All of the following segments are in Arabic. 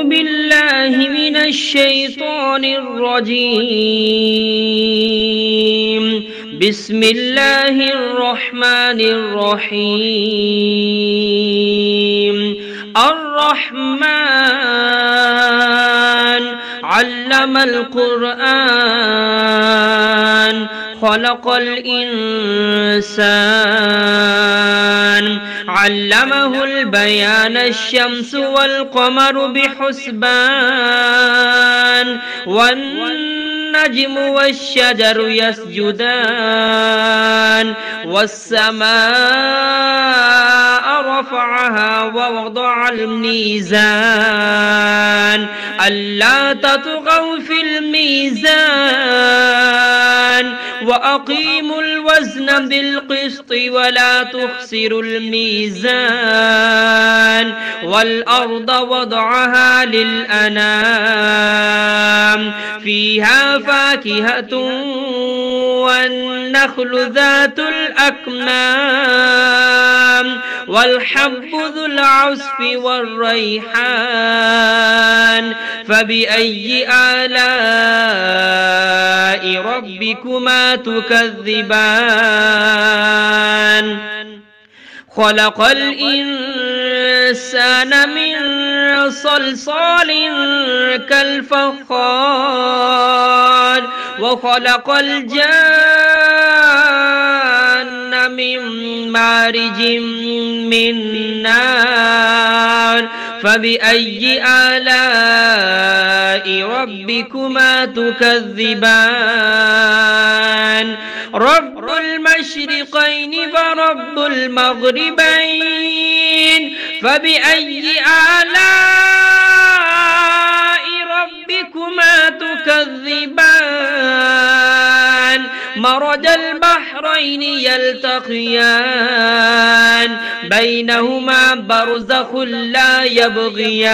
أعوذ بالله من الشيطان الرجيم. بسم الله الرحمن الرحيم. الرحمن علم القرآن خلق الإنسان علمه البيان الشمس والقمر بحسبان والنجم والشجر يسجدان والسماء رفعها ووضع الميزان ألا تطغوا في الميزان وأقيموا الوزن بالقسط ولا تخسروا الميزان والأرض وضعها للأنام فيها فاكهة والنخل ذات الأكمام والحب ذو العصف والريحان فبأي آلاء ربكما تكذبان خلق الإنسان من صلصال كالفخار وخلق الجان من مارج من نار فبأي آلاء ربكما تكذبان رب المشرقين ورب المغربين فبأي آلاء ربكما تكذبان مرج البحرين يلتقيان بينهما برزخ لا يبغيان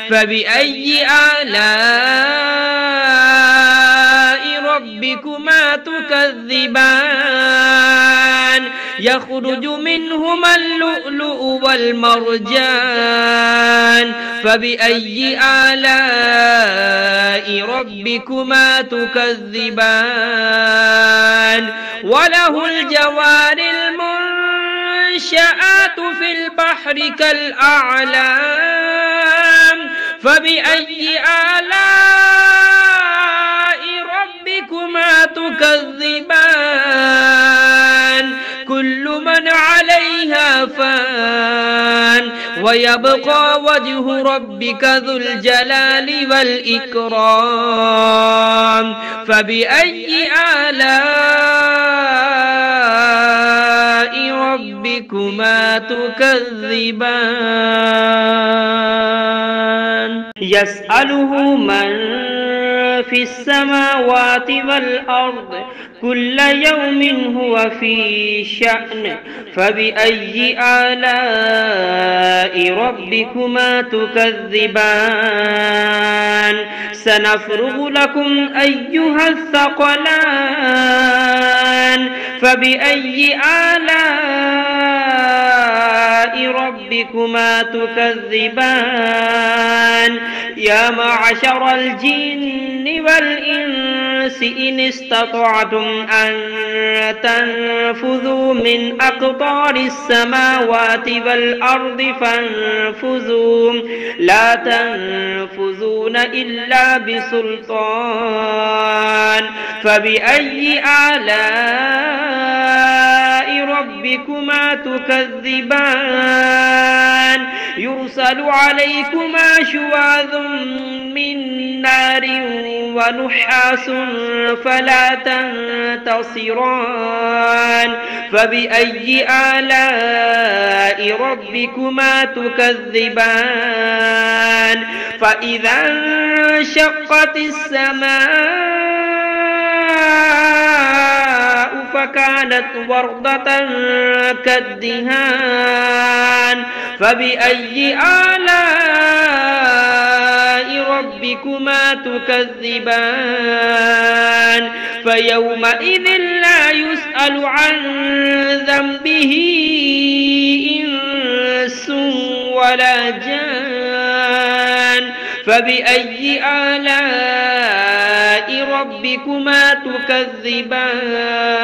فبأي آلاء ربكما تكذبان يخرج منهما اللؤلؤ والمرجان فبأي آلاء ربكما تكذبان وله الجوار المنشآت في البحر كالأعلام فبأي آلاء ربكما تكذبان كل من عليها فان ويبقى وجه ربك ذو الجلال والإكرام فبأي آلاء ربكما تكذبان يسأله من في السماوات والأرض كل يوم هو في شأن فبأي آلاء ربكما تكذبان سنفرغ لكم أيها الثقلان فبأي آلاء ربكما تكذبان يا معشر الجن والإنس إن استطعتم أن تنفذوا من أقطار السماوات والأرض فانفذوا لا تنفذون إلا بسلطان فبأي آلاء ربكما تكذبان يرسل عليكما شواظ من نار ونحاس فلا تنتصران فبأي آلاء ربكما تكذبان فإذا انشقت السماء فكانت وردة كالدهان فبأي آلاء ربكما تكذبان فيومئذ لا يسأل عن ذنبه إنس ولا جان فبأي آلاء ربكما تكذبان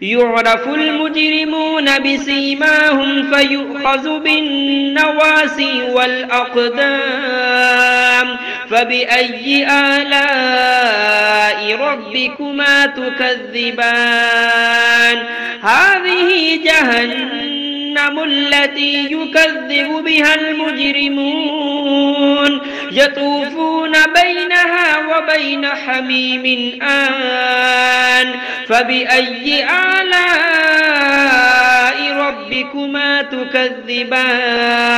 يعرف المجرمون بسيماهم فيؤخذ بالنواسي والأقدام فبأي آلاء ربكما تكذبان هذه جهنم التي يكذب بها المجرمون يطوفون بينها وبين حميم آن فبأي آلاء ربكما تكذبان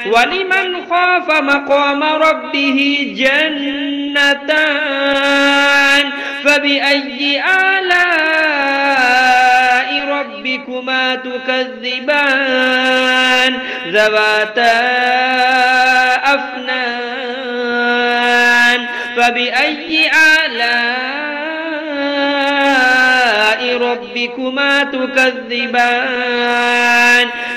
ولمن خاف مقام ربه جنتان فبأي آلاء ربكما تكذبان ذواتا أفنان فبأي آلاء ربكما تكذبان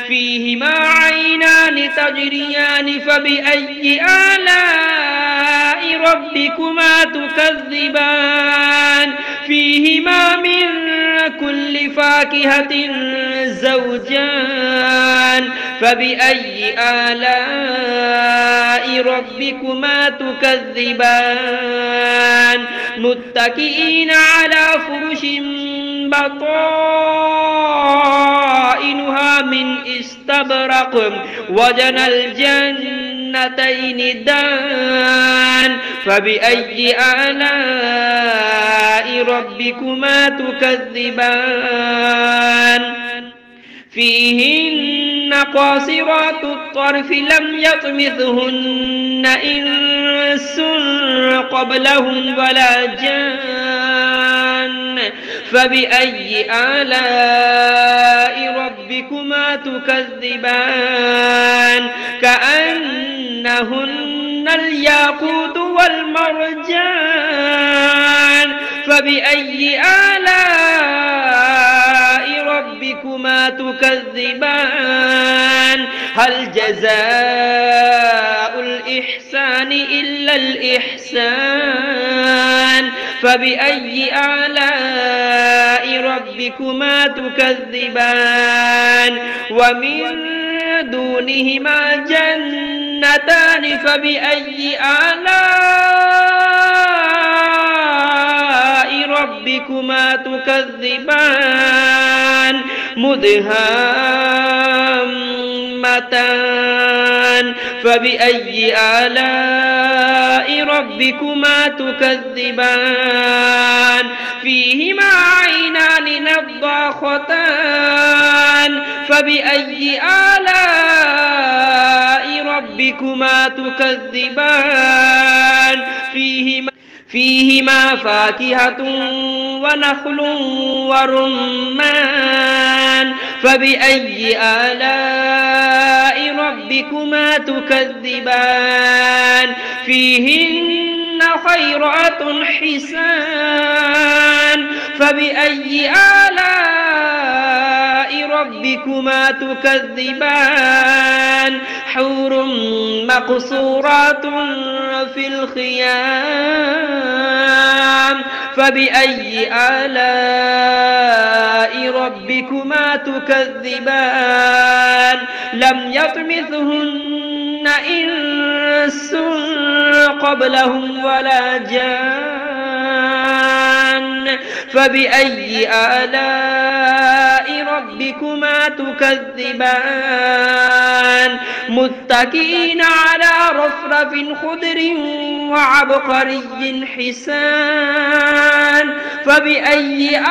فيهما عينان تجريان فبأي آلاء ربكما تكذبان فيهما من كل فاكهة زوجان فبأي آلاء ربكما تكذبان متكئين على فرش بطائنها من استبرق وجنى الجنتين دان فبأي آلاء ربكما تكذبان فيهن قاصرات الطرف لم يطمثهن إنس قبلهم ولا جان فبأي آلاء ربكما تكذبان كأنهن الياقوت والمرجان فبأي آلاء ربكما تكذبان هل جزاء الإحسان إلا الإحسان فبأي آلاء ربكما تكذبان ومن دونهما جنتان فبأي آلاء ربكما تكذبان مدهامتان فبأي آلاء ربكما تكذبان فيهما عينان نضاختان فبأي آلاء ربكما تكذبان فيهما فاكهة ونخل ورمان فبأي آلاء ربكما تكذبان فيهن خيرات حسان فبأي آلاء ربكما تكذبان حور مقصورات في الخيام فبأي آلاء ربكما تكذبان لم يطمثهن إنس قبلهم ولا جان فبأي آلاء ربكما تكذبان متكئين على رفرف خضر وعبقري حسان فبأي آلاء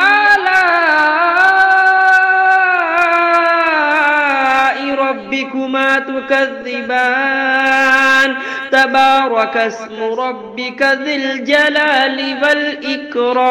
ربكما تكذبان تبارك اسم ربك ذي الجلال والإكرام.